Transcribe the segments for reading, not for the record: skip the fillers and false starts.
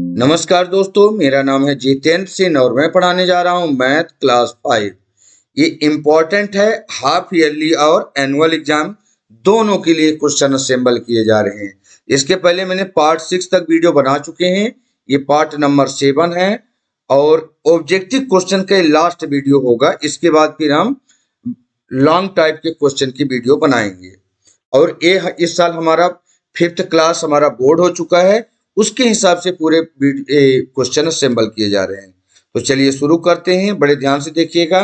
नमस्कार दोस्तों, मेरा नाम है जितेंद्र सिंह और मैं पढ़ाने जा रहा हूँ मैथ क्लास 5। ये इम्पोर्टेंट है, हाफ ईयरली और एनुअल एग्जाम दोनों के लिए क्वेश्चन असेंबल किए जा रहे हैं। इसके पहले मैंने पार्ट 6 तक वीडियो बना चुके हैं, ये पार्ट नंबर 7 है और ऑब्जेक्टिव क्वेश्चन के लास्ट वीडियो होगा। इसके बाद फिर हम लॉन्ग टाइप के क्वेश्चन की वीडियो बनाएंगे। और ये इस साल हमारा 5th क्लास हमारा बोर्ड हो चुका है, उसके हिसाब से पूरे क्वेश्चन असेंबल किए जा रहे हैं। तो चलिए शुरू करते हैं, बड़े ध्यान से देखिएगा।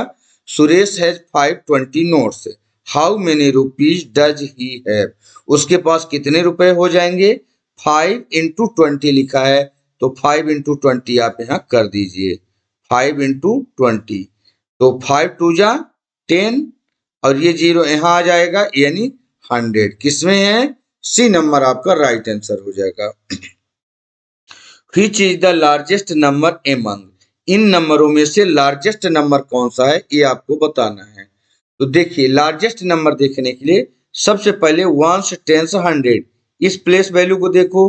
Suresh has 520 notes, how many rupees does he have. उसके पास कितने रुपए हो जाएंगे? 5 इंटू 20 लिखा है, तो 5 इंटू 20 आप यहाँ कर दीजिए। 5 इंटू 20, तो 5 टू जा 10 और ये 0 यहाँ आ जाएगा, यानी 100। किसमें है? सी नंबर आपका राइट आंसर हो जाएगा। Which is the largest number among? इन नंबरों में से लार्जेस्ट नंबर कौन सा है, ये आपको बताना है। तो देखिए, लार्जेस्ट नंबर देखने के लिए सबसे पहले वंस, टेंस, 100, इस प्लेस वैल्यू को देखो।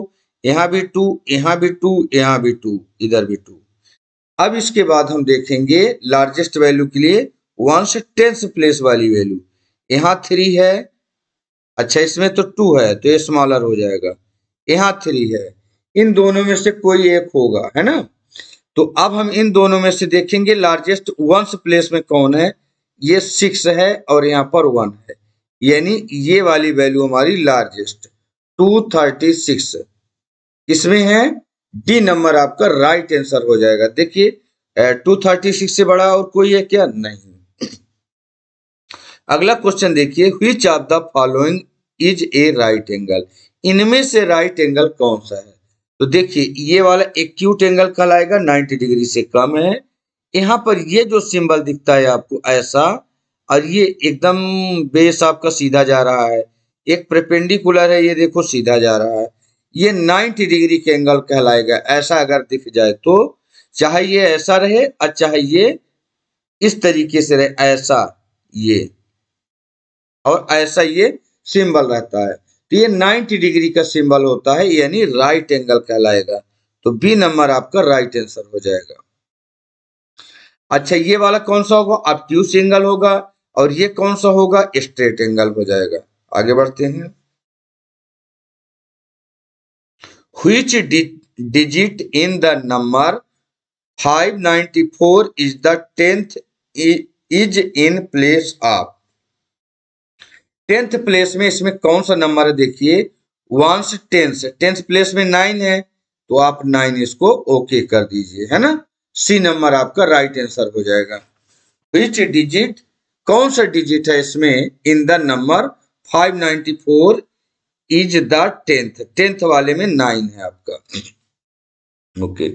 यहाँ भी 2, यहाँ भी 2, यहाँ भी 2, इधर भी 2। अब इसके बाद हम देखेंगे लार्जेस्ट वैल्यू के लिए वंस टेंस प्लेस वाली वैल्यू। यहाँ 3 है, अच्छा इसमें तो 2 है तो ये स्मॉलर हो जाएगा। यहाँ 3 है, इन दोनों में से कोई एक होगा, है ना। तो अब हम इन दोनों में से देखेंगे लार्जेस्ट वंस प्लेस में कौन है। ये 6 है और यहाँ पर 1 है, यानी ये वाली वैल्यू हमारी लार्जेस्ट 236 इसमें है। डी नंबर आपका राइट आंसर हो जाएगा। देखिए 236 से बड़ा और कोई है क्या? नहीं। अगला क्वेश्चन देखिए, which of the following is a right angle. इनमें से राइट एंगल कौन सा है? तो देखिए ये वाला एक्यूट एंगल कहलाएगा, 90 डिग्री से कम है। यहाँ पर ये जो सिंबल दिखता है आपको ऐसा, और ये एकदम बेस आपका सीधा जा रहा है। एक परपेंडिकुलर है, ये देखो सीधा जा रहा है, ये 90 डिग्री के एंगल कहलाएगा। ऐसा अगर दिख जाए तो चाहे ये ऐसा रहे और चाहे ये इस तरीके से रहे, ऐसा ये और ऐसा ये सिंबल रहता है, तो ये 90 डिग्री का सिंबल होता है, यानी राइट एंगल कहलाएगा। तो बी नंबर आपका राइट आंसर हो जाएगा। अच्छा ये वाला कौन सा होगा? ऑब्ट्यूस एंगल होगा, और ये कौन सा होगा? स्ट्रेट एंगल हो जाएगा। आगे बढ़ते हैं। Which digit in the number 594 is the 10th is in place of. 10th place में इसमें कौन सा नंबर है? देखिए वंस टेंस, 10th प्लेस में 9 है, तो आप 9 इसको ओके कर दीजिए, है ना। सी नंबर आपका राइट आंसर हो जाएगा। विच डिजिट, कौन सा डिजिट है इसमें in the number 594 is the 10th वाले में 9 है आपका। Okay.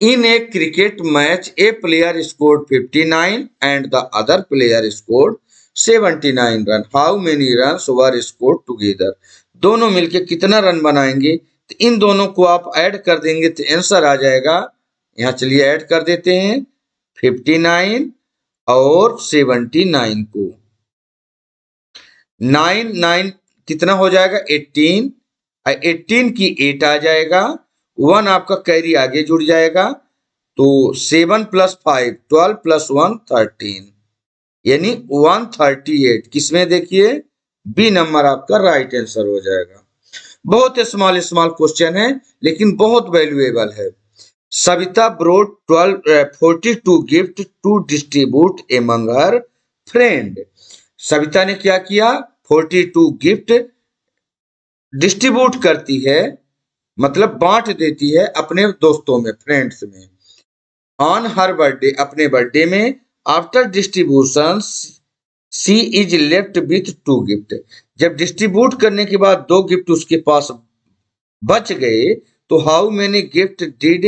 In A cricket match A player scored 59 and the other player scored 79 run, how many run were scored together. दोनों मिलके कितना रन बनाएंगे? तो इन दोनों को आप ऐड कर देंगे तो आंसर आ जाएगा। यहाँ चलिए ऐड कर देते हैं 59 और 79 को। 9 9 कितना हो जाएगा? 18, 18 की 8 आ जाएगा, 1 आपका कैरी आगे जुड़ जाएगा, तो 7 + 5 12 + 1 13, यानी 138। किसमें? देखिए बी नंबर आपका राइट आंसर हो जाएगा। बहुत स्मॉल स्मॉल क्वेश्चन है लेकिन बहुत वैल्यूएबल है। Savita brought 42 gift to distribute among her friend. सविता ने क्या किया? 42 गिफ्ट डिस्ट्रीब्यूट करती है, मतलब बांट देती है अपने दोस्तों में, फ्रेंड्स में। ऑन हर बर्थडे, अपने बर्थडे में। After distribution she is left with 2 gift. जब डिस्ट्रीब्यूट करने के बाद 2 गिफ्ट उसके पास बच गए, तो how many gift did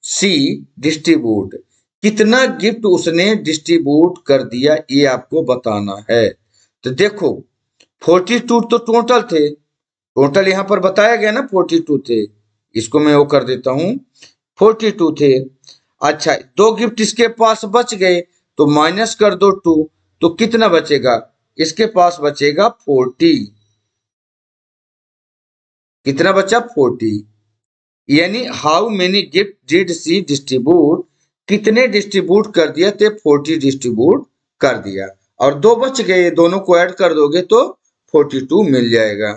she distribute. कितना गिफ्ट उसने डिस्ट्रीब्यूट कर दिया, ये आपको बताना है। तो देखो 42 तो टोटल थे, टोटल यहाँ पर बताया गया ना 42 थे, इसको मैं वो कर देता हूं, 42 थे। अच्छा 2 गिफ्ट इसके पास बच गए, तो माइनस कर दो 2, तो कितना बचेगा? इसके पास बचेगा 40। कितना बचा? 40। यानी how many gift did she distribute, कितने डिस्ट्रीब्यूट कर दिया, तो 40 डिस्ट्रीब्यूट कर दिया, और 2 बच गए, दोनों को ऐड कर दोगे तो 42 मिल जाएगा।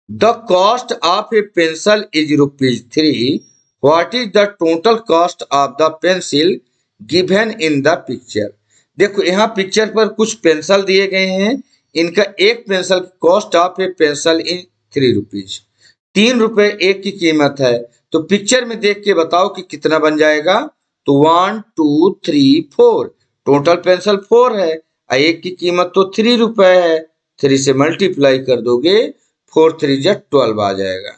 The cost of A pencil is ₹3। What is the total cost of the pencil given in the picture. देखो यहाँ पिक्चर पर कुछ पेंसिल दिए गए हैं, इनका एक पेंसिल की cost of A pencil in ₹3, ₹3 एक की कीमत है। तो पिक्चर में देख के बताओ कि कितना बन जाएगा। तो 1 2 3 4, टोटल पेंसिल 4 है और एक की कीमत तो ₹3 है। 3 से मल्टीप्लाई कर दोगे, 4 3 जा 12 आ जाएगा।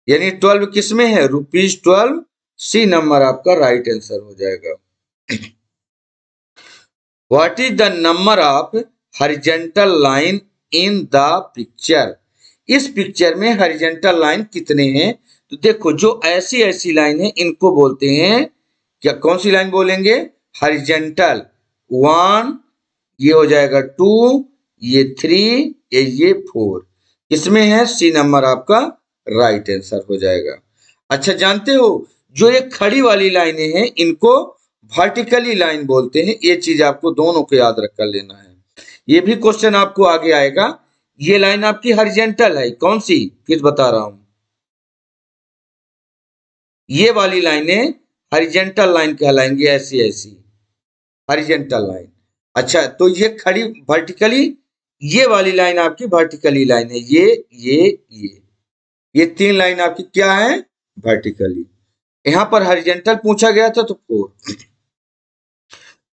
यानी 12 किस में है, ₹12। सी नंबर आपका राइट आंसर हो जाएगा। What is the number of horizontal line in the picture. इस पिक्चर में हॉरिजॉन्टल लाइन कितने हैं। तो देखो जो ऐसी ऐसी लाइन है इनको बोलते हैं, क्या कौन सी लाइन बोलेंगे, हॉरिजॉन्टल। 1, ये हो जाएगा 2, ये 3, ये 4, इसमें है सी नंबर आपका राइट आंसर हो जाएगा। अच्छा जानते हो जो ये खड़ी वाली लाइनें हैं इनको वर्टिकली लाइन बोलते हैं, ये चीज आपको दोनों को याद रख कर लेना है। ये भी क्वेश्चन आपको आगे आएगा। ये लाइन आपकी हॉरिजॉन्टल है, कौन सी, फिर बता रहा हूं। ये वाली लाइनें हॉरिजॉन्टल लाइन कहलाएंगी, ऐसी ऐसी हॉरिजॉन्टल लाइन। अच्छा तो ये खड़ी वर्टिकली, ये वाली लाइन आपकी वर्टिकली लाइन है, ये 3 लाइन आपकी क्या है, वर्टिकली। यहां पर हॉरिजॉन्टल पूछा गया था तो 4।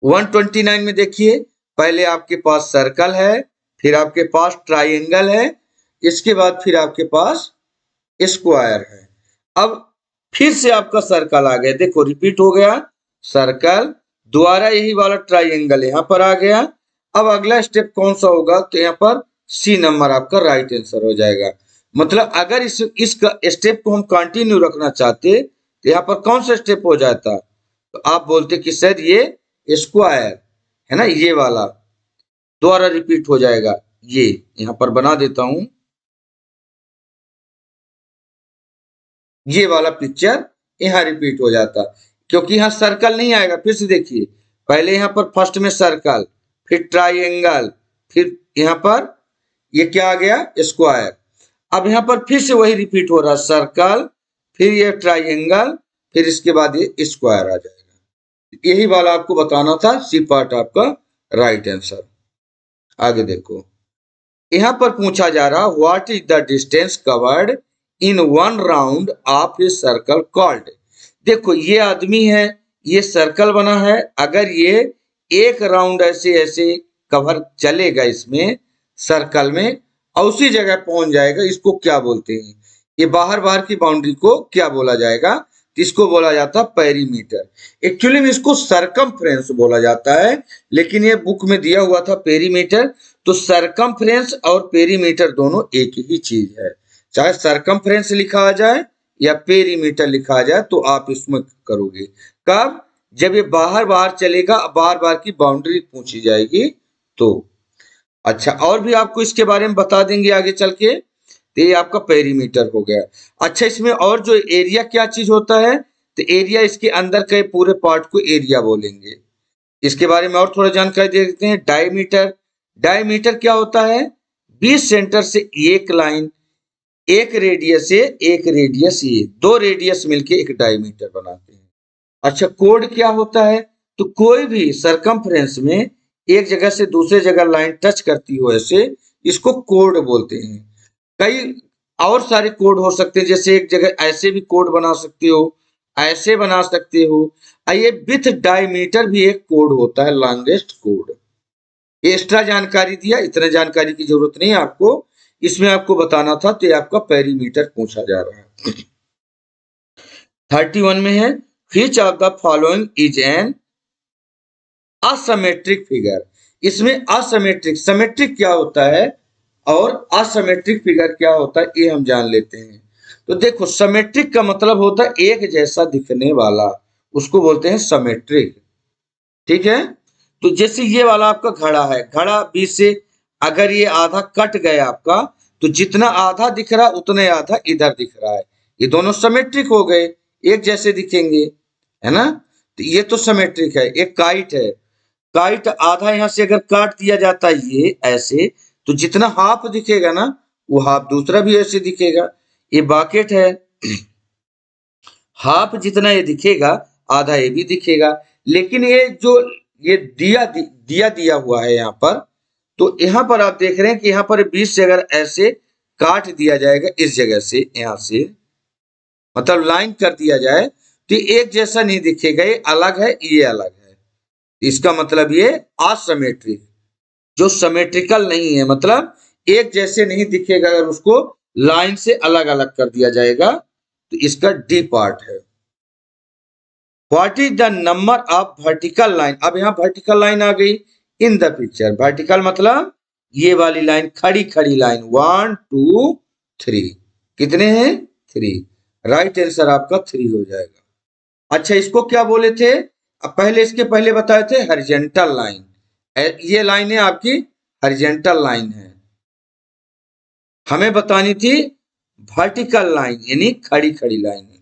129 में देखिए, पहले आपके पास सर्कल है, फिर आपके पास ट्राइंगल है, इसके बाद फिर आपके पास स्क्वायर है। अब फिर से आपका सर्कल आ गया, देखो रिपीट हो गया सर्कल, दोबारा यही वाला ट्राइंगल यहाँ पर आ गया। अब अगला स्टेप कौन सा होगा, तो यहाँ पर सी नंबर आपका राइट आंसर हो जाएगा। मतलब अगर इस स्टेप को हम कंटिन्यू रखना चाहते तो यहाँ पर कौन सा स्टेप हो जाता, तो आप बोलते कि सर ये स्क्वायर है ना, ये वाला दोबारा रिपीट हो जाएगा। ये यहां पर बना देता हूं, ये वाला पिक्चर यहां रिपीट हो जाता, क्योंकि यहां सर्कल नहीं आएगा। फिर से देखिए, पहले यहां पर फर्स्ट में सर्कल, फिर ट्राइंगल, फिर यहां पर ये क्या आ गया, स्क्वायर। अब यहां पर फिर से वही रिपीट हो रहा, सर्कल, फिर ये ट्राइंगल, फिर इसके बाद ये स्क्वायर आ जाएगा। यही वाला आपको बताना था, सी पार्ट आपका राइट आंसर। आगे देखो, यहां पर पूछा जा रहा what is the distance covered in 1 round of a circle called. देखो ये आदमी है, ये सर्कल बना है, अगर ये एक राउंड ऐसे ऐसे कवर चलेगा इसमें सर्कल में और उसी जगह पहुंच जाएगा, इसको क्या बोलते हैं, ये बाहर बाहर की बाउंड्री को क्या बोला जाएगा, इसको बोला जाता है पेरीमीटर। एक्चुअली में इसको सरकमफ्रेंस बोला जाता है, लेकिन ये बुक में दिया हुआ था पेरीमीटर। तो सरकमफ्रेंस और पेरीमीटर दोनों एक ही चीज है, चाहे सरकमफ्रेंस लिखा आ जाए या पेरीमीटर लिखा आ जाए, तो आप इसमें करोगे कब, जब ये बाहर बाहर चलेगा, बाहर बाहर की बाउंड्री पूछी जाएगी तो। अच्छा और भी आपको इसके बारे में बता देंगे आगे चल के। तो ये आपका पेरीमीटर हो गया। अच्छा इसमें और जो एरिया क्या चीज होता है, तो एरिया इसके अंदर के पूरे पार्ट को एरिया बोलेंगे। इसके बारे में और थोड़ा जानकारी दे देते हैं। डायमीटर, डायमीटर क्या होता है, 20 सेंटर से एक लाइन, एक रेडियस से एक रेडियस, ये 2 रेडियस मिलके एक डायमीटर बनाते हैं। अच्छा कोड क्या होता है, तो कोई भी सरकमफ्रेंस में एक जगह से दूसरे जगह लाइन टच करती हो ऐसे, इसको कोड बोलते हैं। कई और सारे कोड हो सकते हैं, जैसे एक जगह ऐसे भी कोड बना सकते हो, ऐसे बना सकते हो। ये विथ डायमीटर भी एक कोड होता है, लॉन्गेस्ट कोड। एक्स्ट्रा जानकारी दिया, इतने जानकारी की जरूरत नहीं है आपको, इसमें आपको बताना था, तो ये आपका पेरीमीटर पूछा जा रहा है। 31 में है, which of the following is an asymmetric figure. इसमें असमेट्रिक, समेट्रिक क्या होता है और असमेट्रिक फिगर क्या होता है, ये हम जान लेते हैं। तो देखो समेट्रिक का मतलब होता है एक जैसा दिखने वाला, उसको बोलते हैं समेट्रिक, ठीक है। तो जैसे ये वाला आपका घड़ा है, घड़ा बीच से अगर ये आधा कट गया आपका, तो जितना आधा दिख रहा उतना आधा इधर दिख रहा है, ये दोनों सिमेट्रिक हो गए, एक जैसे दिखेंगे, है ना। तो ये तो सिमेट्रिक है। एक काइट है, काइट आधा यहां से अगर काट दिया जाता है ये ऐसे, तो जितना हाफ दिखेगा ना वो हाफ दूसरा भी ऐसे दिखेगा। ये बकेट है, हाफ जितना ये दिखेगा आधा ये भी दिखेगा। लेकिन ये जो ये दिया दिया हुआ है यहाँ पर, तो यहाँ पर आप देख रहे हैं कि यहाँ पर बीच से अगर ऐसे काट दिया जाएगा इस जगह से, यहाँ से मतलब लाइन कर दिया जाए, तो एक जैसा नहीं दिखेगा, ये अलग है ये अलग है। इसका मतलब ये असिमेट्रिक, जो सिमेट्रिकल नहीं है, मतलब एक जैसे नहीं दिखेगा अगर उसको लाइन से अलग अलग कर दिया जाएगा, तो इसका डी पार्ट है। What is the number of vertical line. अब यहां वर्टिकल लाइन आ गई इन द पिक्चर। वर्टिकल मतलब ये वाली लाइन, खड़ी खड़ी लाइन, 1 2 3, कितने हैं 3। राइट आंसर आपका 3 हो जाएगा। अच्छा इसको क्या बोले थे, अब पहले इसके पहले बताए थे हॉरिजॉन्टल लाइन। ये लाइन है आपकी हॉरिजॉन्टल लाइन है, हमें बतानी थी वर्टिकल लाइन यानी खड़ी खड़ी लाइन है।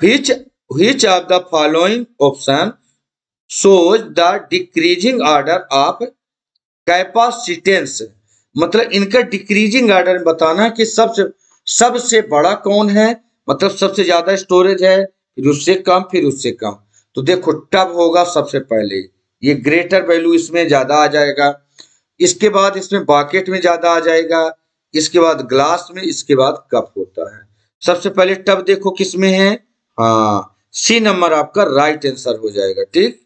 which of the following option shows the decreasing order of capacitance. मतलब इनका डिक्रीजिंग ऑर्डर बताना है कि सबसे बड़ा कौन है, मतलब सबसे ज्यादा स्टोरेज है, फिर उससे कम, फिर उससे कम। तो देखो टब होगा सबसे पहले, ये ग्रेटर वैल्यू इसमें ज्यादा आ जाएगा, इसके बाद इसमें बकेट में ज्यादा आ जाएगा, इसके बाद ग्लास में, इसके बाद कप होता है। सबसे पहले टब देखो किसमें है, हाँ सी नंबर आपका राइट आंसर हो जाएगा। ठीक,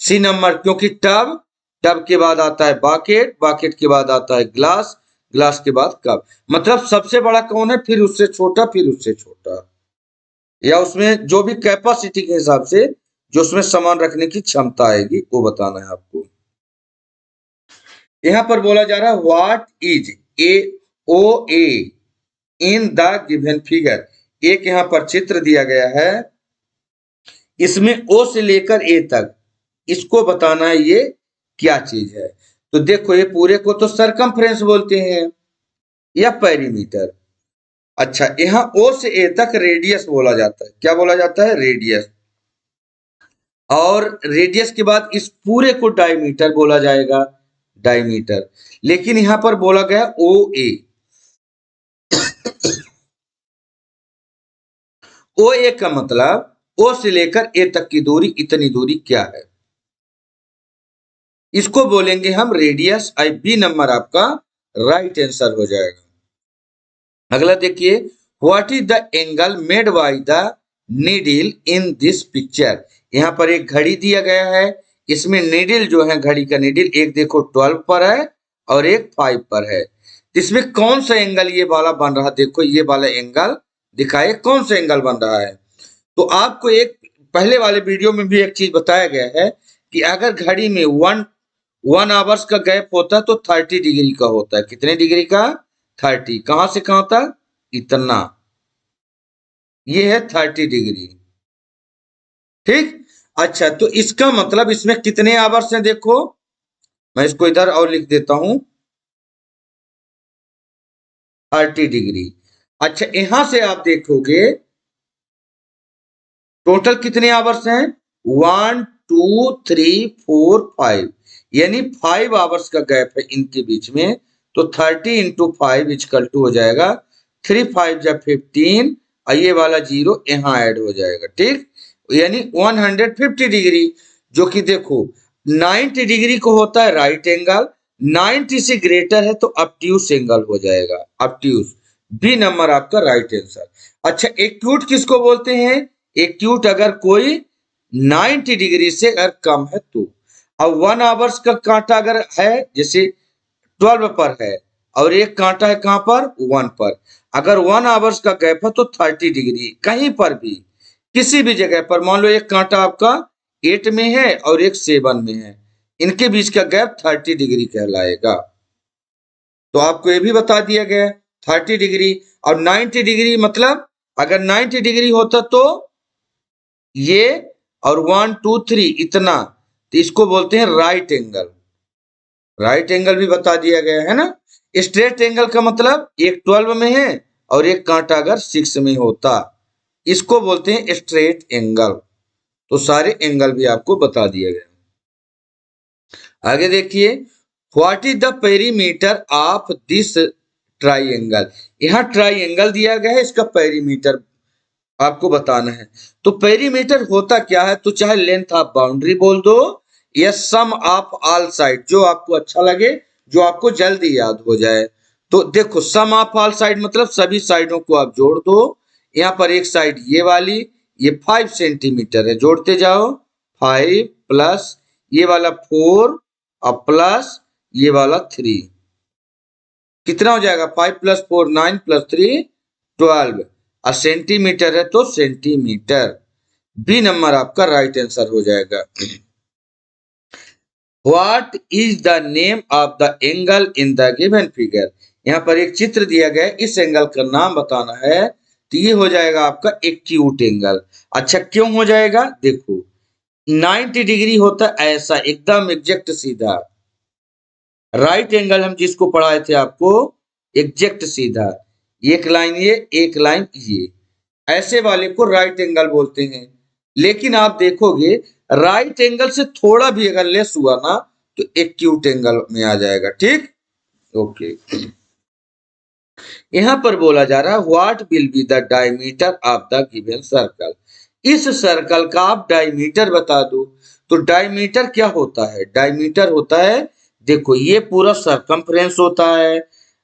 सी नंबर, क्योंकि टब, टब के बाद आता है बकेट, बकेट के बाद आता है ग्लास, ग्लास के बाद कप। मतलब सबसे बड़ा कौन है, फिर उससे छोटा, फिर उससे छोटा, या उसमें जो भी कैपेसिटी के हिसाब से जो उसमें सामान रखने की क्षमता आएगी वो बताना है आपको। यहां पर बोला जा रहा है what is A O A in the given figure. एक यहां पर चित्र दिया गया है, इसमें ओ से लेकर ए तक इसको बताना है ये क्या चीज है। तो देखो ये पूरे को तो सरकमफ्रेंस बोलते हैं या पेरीमीटर। अच्छा यहां ओ से ए तक रेडियस बोला जाता है, क्या बोला जाता है, रेडियस। और रेडियस के बाद इस पूरे को डायमीटर बोला जाएगा, डायमीटर। लेकिन यहां पर बोला गया ओ ए, ओ ए का मतलब ओ से लेकर ए तक की दूरी, इतनी दूरी क्या है, इसको बोलेंगे हम रेडियस। आई बी नंबर आपका राइट आंसर हो जाएगा। अगला देखिए, what is the angle made by the needle in this picture. यहां पर एक घड़ी दिया गया है, इसमें नीडल जो है, घड़ी का नीडल, एक देखो 12 पर है और एक 5 पर है। इसमें कौन सा एंगल ये वाला बन रहा, देखो ये वाला एंगल दिखाए कौन सा एंगल बन रहा है। तो आपको एक पहले वाले वीडियो में भी एक चीज बताया गया है कि अगर घड़ी में 1 आवर्स का गैप होता है तो 30 डिग्री का होता है। कितने डिग्री का, 30। कहां से कहां तक, इतना, ये है 30 डिग्री। ठीक, अच्छा तो इसका मतलब इसमें कितने आवर्स हैं, देखो मैं इसको इधर और लिख देता हूं, 30 डिग्री। अच्छा यहां से आप देखोगे टोटल कितने आवर्स हैं, 1 2 3 4 5, यानी 5 आवर्स का गैप है इनके बीच में। तो 30 इंटू 5 इजकल टू हो जाएगा 3 5 जा 15, और ये वाला 0 यहाँ ऐड हो जाएगा। ठीक, यानी 150 डिग्री, जो कि देखो 90 डिग्री को होता है राइट एंगल, 90 से ग्रेटर है तो ऑब्ट्यूस एंगल हो जाएगा, ऑब्ट्यूस। बी नंबर आपका राइट आंसर। अच्छा एक्यूट किसको बोलते हैं, एक्यूट अगर कोई 90 डिग्री से अगर कम है तो। अब 1 आवर्स का कांटा अगर है, जैसे 12 पर है और एक कांटा है कहां पर, 1 पर, अगर 1 आवर्स का गैप है तो 30 डिग्री, कहीं पर भी किसी भी जगह पर, मान लो एक कांटा आपका 8 में है और एक 7 में है, इनके बीच का गैप 30 डिग्री कहलाएगा। तो आपको ये भी बता दिया गया 30 डिग्री। और 90 डिग्री मतलब अगर 90 डिग्री होता तो ये, और 1 2 3 इतना, तो इसको बोलते हैं राइट एंगल। राइट एंगल भी बता दिया गया है ना। स्ट्रेट एंगल का मतलब एक 12 में है और एक कांटा अगर 6 में होता, इसको बोलते हैं स्ट्रेट एंगल। तो सारे एंगल भी आपको बता दिए गए। आगे देखिए, what is the perimeter of this triangle. यहाँ ट्राइंगल दिया गया है, इसका पेरीमीटर आपको बताना है। तो पेरीमीटर होता क्या है, तो चाहे लेंथ ऑफ बाउंड्री बोल दो या सम ऑफ ऑल साइड, जो आपको अच्छा लगे, जो आपको जल्दी याद हो जाए। तो देखो, सम ऑफ ऑल साइड मतलब सभी साइडों को आप जोड़ दो। यहाँ पर एक साइड ये वाली, ये 5 सेंटीमीटर है, जोड़ते जाओ। 5 प्लस ये वाला 4 और प्लस ये वाला 3, कितना हो जाएगा? 5 प्लस 4 9 प्लस 3 12। और सेंटीमीटर है तो सेंटीमीटर। बी नंबर आपका राइट आंसर हो जाएगा। What is the name of the angle in the given figure. यहाँ पर एक चित्र दिया गया है, इस एंगल का नाम बताना है। तो ये हो जाएगा आपका एक्यूट एंगल। अच्छा, क्यों हो जाएगा? देखो, 90 डिग्री होता है ऐसा एकदम एग्जैक्ट सीधा। राइट एंगल हम जिसको पढ़ाए थे आपको, एग्जैक्ट सीधा, एक लाइन ये एक लाइन ये, ऐसे वाले को राइट एंगल बोलते हैं। लेकिन आप देखोगे राइट एंगल से थोड़ा भी अगर लेस हुआ ना तो एक्यूट एंगल में आ जाएगा। ठीक, ओके। यहां पर बोला जा रहा है what will be the diameter of the given circle. इस सर्कल का आप डायमीटर बता दो। तो डायमीटर क्या होता है? डायमीटर होता है, देखो ये पूरा सरकमफ्रेंस होता है।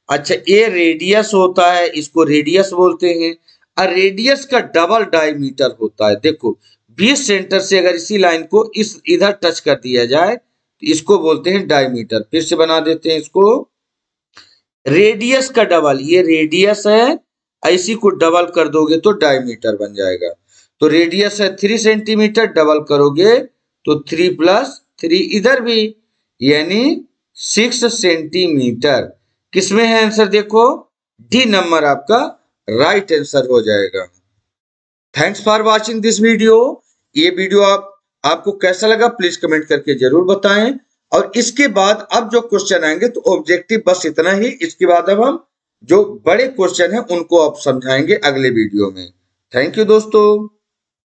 अच्छा, ये रेडियस होता है, इसको रेडियस बोलते हैं। और रेडियस का डबल डायमीटर होता है। देखो, 20 सेंटर से अगर इसी लाइन को इस इधर टच कर दिया जाए तो इसको बोलते हैं डायमीटर। फिर से बना देते हैं इसको, रेडियस का डबल, ये रेडियस है, इसी को डबल कर दोगे तो डायमीटर बन जाएगा। तो रेडियस है 3 सेंटीमीटर, डबल करोगे तो 3 प्लस 3 इधर भी, यानी 6 सेंटीमीटर। किसमें है आंसर? देखो, डी नंबर आपका राइट आंसर हो जाएगा। Thanks for watching this video. ये वीडियो आपको कैसा लगा प्लीज कमेंट करके जरूर बताएं। और इसके बाद अब जो क्वेश्चन आएंगे तो ऑब्जेक्टिव बस इतना ही। इसके बाद अब हम जो बड़े क्वेश्चन हैं उनको अब समझाएंगे अगले वीडियो में। थैंक यू दोस्तों।